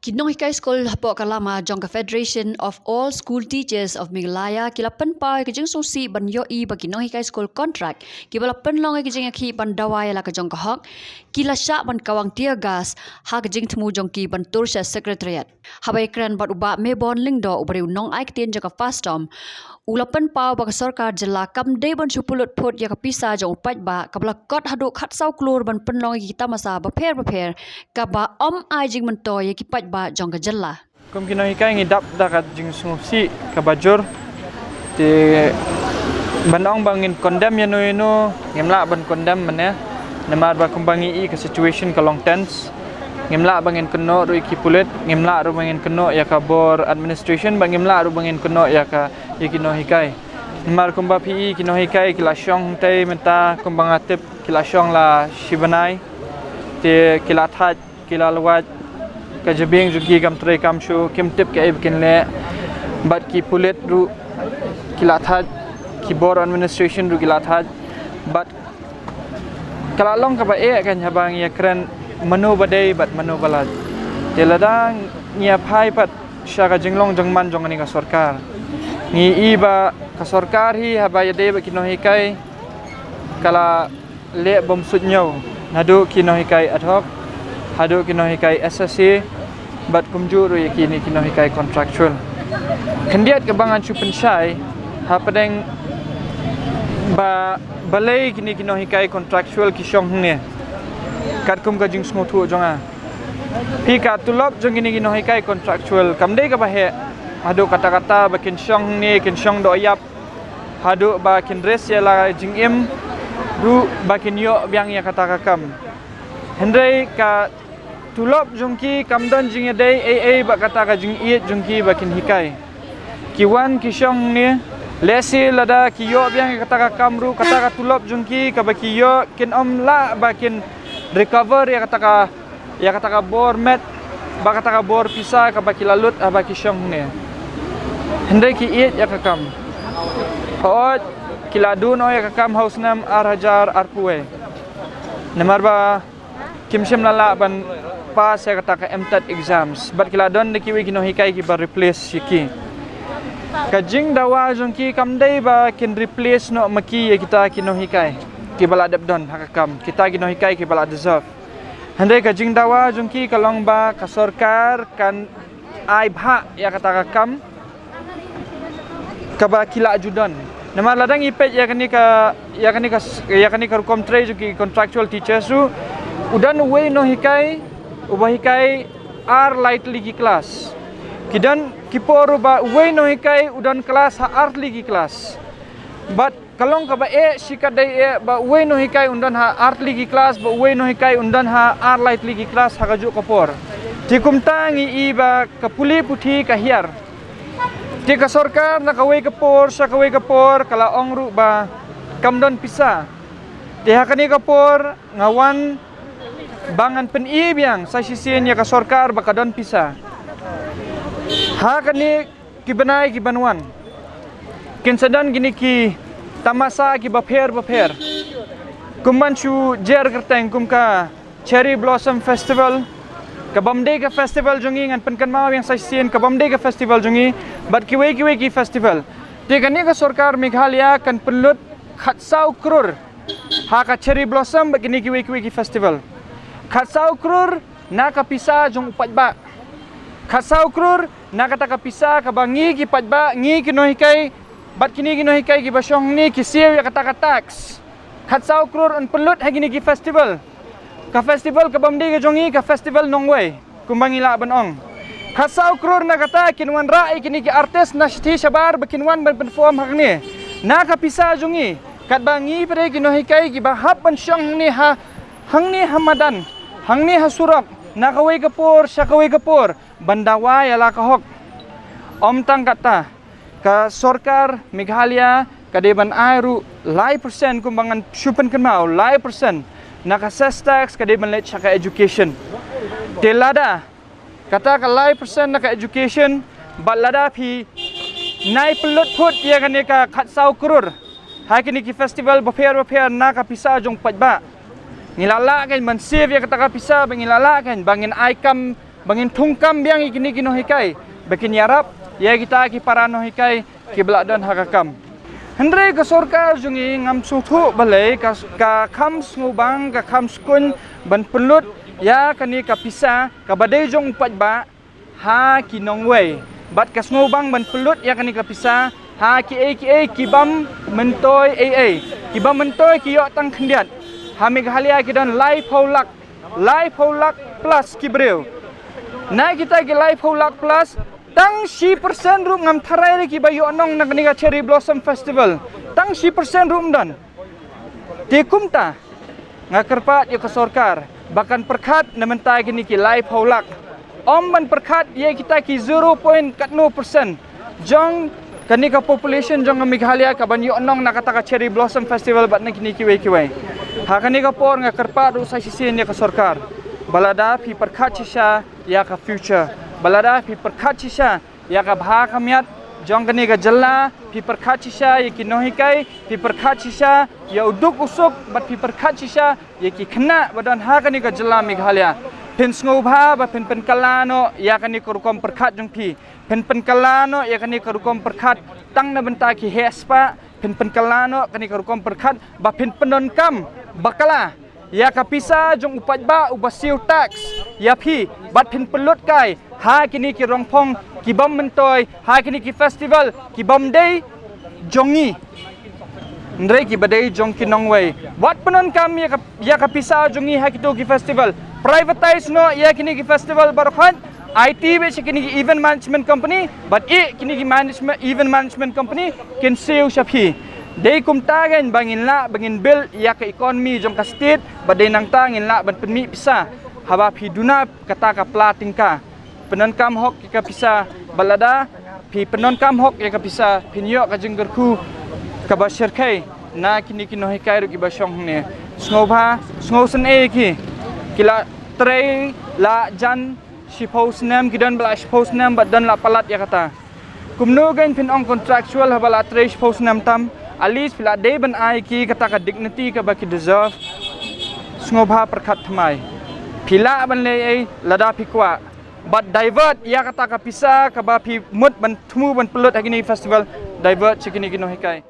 Kinong Hikay School hapo kalama jong ka Federation of All School Teachers of Meghalaya kilapan pa kajeng susi ban yo I ba Kinong Hikay School contract kibalapan long kajeng aki ban dawai la kajong ka hok kila sya ban kawang tear gas ha kajeng temu jong ki ban tursha secretariat habai kran bat uba me bon lingdo ubari nong ai ktien jong ka fastom ulapan pau ba sarkar jela kam de ban supulut phot ya kapisa jong upat ba kabla kot hadu khat sau klur ban penlong kita masa ba pher ka ba ai jing mento ya kipat ba jong ka jela Kum Kinong Hikay ngidap dakat jing sumusi kabajur ti banong bangin condemn ya no ngemla ban condemn mane namar ba kumbangi I ka situation ka long tense ngemla bangin keno ru iki pulit ngemla ru bangin keno ya ka bor administration bangimla ru bangin keno ya ka Kinong Hikay namar kumba PE Kinong Hikay kila syong tay menta kumbangatip kila syong la shibanai ti kila that kila lawat kajabing jugi kam tray kam shu kim tip ke ibkin le bat ki pulit ru kila that ki bor administration ru kila that bat kala long ka ba kan habang ya kren manu badai bat manu balad teladang nia phai pat syaga jinglong jangman jong ani ka sarkar ni iba ka sarkar hi haba ya de ba Kinong Hikay kala le bom sutnyau nadu Kinong Hikay ad hoc hadu Kinong Hikay SSC bat kumjuru yakini Kinong Hikay contractual kendiat kebangan chu pensyai ha padeng ba balai kini Kinong Hikay contractual kisyong ne kat kum ka jing smotu jonga pi ka tulop jong kini Kinong Hikay contractual kamdei ka bahe hadu kata-kata bakin syong ni kin syong do yap hadu ba kin res ya la jing im ru bakin yo biang ya kata kakam hendrai ka tulop jongki kamdon jing dei AA ba kata ka jing iet jongki bakin Hikay kiwan kisyong ni lesi lada kiyo biang kata ka kamru kata ka tulop jongki ka bakiyo kin la bakin recover ya kata ka bor met ba kata ka bor pisa ka baki lalut baki syong ni hendai ki iet ya kakam hoot kila duno ya kakam haus nam arhajar arpuwe namar ba kimsem lala ban pas ya kata ka MTET exams bat kila don de kiwi Kinong Hikay ki ba replace yiki kajing dawa jongki kamdai ba kin replace no maki ya kita Kinong Hikay ki bala debdon hakakam kita Kinong Hikay ki bala deserve handai kajing dawa jongki kalong ba ka sarkar kan ai bha ya kata kakam ka ba kila judon nama ladang ipet ya kani ka rukom tray jongki contractual teachers su udan way no Hikay ubah Hikay ar lightly ki class kidan kipor ba way no Hikay udan kelas ha art ligi kelas but kalong ka ba sikadai ba way no Hikay undan ha art ligi kelas ba way no Hikay undan ha ar light ligi kelas ha kaju kapor tikumtang I ba kapuli puthi ka hiar ti ka sarkar na kaway kapor sa kaway kapor kala ongru ba kamdon pisa ti hakani kapor ngawan bangan pen biang sa sisien ya ka sarkar ba kadon pisa hakani kibanai kibanwan kinsadan gini ki tamasa ki bapher kumanchu jer kerteng kumka cherry blossom festival kabamde ka festival jongi ngan penkan ma yang sisien kabamde ka festival jongi bat kiwe ki festival ti kani ka sarkar Meghalaya kan penlut khatsau krur ha ka cherry blossom begini kiwe ki festival khatsau krur na kapisa jong upat ba khatsau krur na kata kapisa ka bangi ki patba ngi Kinong Hikay bat kini Kinong Hikay ki basyong ni kisiw ya kata tax khatsau krur an pelut ha gini ki festival ka festival ka bamdi ka jongi ka festival nongway kumbangi la banong khatsau krur na kata kinwan rai kini ki artist na shthi shabar bakinwan ban perform hakni na kapisa jongi kat bangi pare Kinong Hikay ki bahap ban syong ni ha hangni hamadan hangni hasurap nakaway kapor syakaway kapor bandawa yala kahok omtang kata ka sarkar Meghalaya kadeban airu lai persen kumbangan syupen kenmau lai persen naka ses tax kadeban let syaka education telada kata ka lai persen naka education balada phi nai pelut put ya kane ka khatsau krur hakini ki festival bapher naka pisa jong patba ngilala kan man save ya kata ka pisa bangilala kan bangin aikam bangin tungkam biang ikini kino hikai bakin yarap ya kita ki para no hikai ki beladan hakakam Hendrai ke sorkar jungi ngam sutu balai ka kam smubang ka kam skun ban pelut ya kani ka pisa ka badai jong upat ba ha ki nongwei bat ka smubang ban pelut ya kani ka pisa ha ki ki bam mentoi ki bam mentoi ki yo tang khendiat ha mi halia ki dan live holak plus ki breu na kita ki live holak plus tang 10% rum ngam tharai ki bayu anong na kani ka cherry blossom festival tang 10% rum dan tikumta ngakerpat ya ke sorkar bahkan perkat na mentai kini ki live holak man perkat ya kita ki 0.0% jong kani ka population jong Meghalaya ka banyu anong na kata ka cherry blossom festival bat na kini ki wei ha kani ka por ngakerpat ru sa sisin ya ke sorkar balada pi perkat sisa ya ka future balada pi perkat sisa ya ka bha kamiat jong kani ka jalla pi perkat sisa ya ki nohikai pi perkat sisa ya uduk usuk bat pi perkat sisa ya ki kena badan ha kani ka jalla Meghalaya pen snobha ba pen kalano ya kani ka rukom perkat jong pi pen kalano ya kani ka rukom perkat tang na benta ki hespa pen kalano kani ka rukom perkat ba pen penon kam bakala ya kapisa jong upat ba ubasiu tax ya phi bat phin pelut kai ha kini ki rongphong ki bam mentoi ha kini ki festival ki bam day jongi ndre ki badai jong ki nongwei wat penon kam ya kapisa jongi ha kitu ki festival privatize no ya kini ki festival barkhan IT be kini ki event management company but kini ki event management company ken seu shapi Dei kumta gan bangin bill ya ke ekonomi jong ka state badai nang tangin la ban penmi pisa haba phi duna kata ka plating ka penon kam hok ka pisa balada phi penon kam hok ya ka pisa pinyo ka jenggerku ka bashir kai na kini kino hikai ru ki basong ne sngosen ki kila trei la jan shipos nam kidan bla shipos nam badan la palat ya kata kumno gan pin ong contractual haba la trei shipos nam tam Alis pila day ban ai ki kata ka dignity ka baki deserve snobha perkat thamai pila ban le ai lada pikwa but divert ya kata ka pisa ka ba pi mut ban thumu ban pelut agini festival divert chikini kino hikai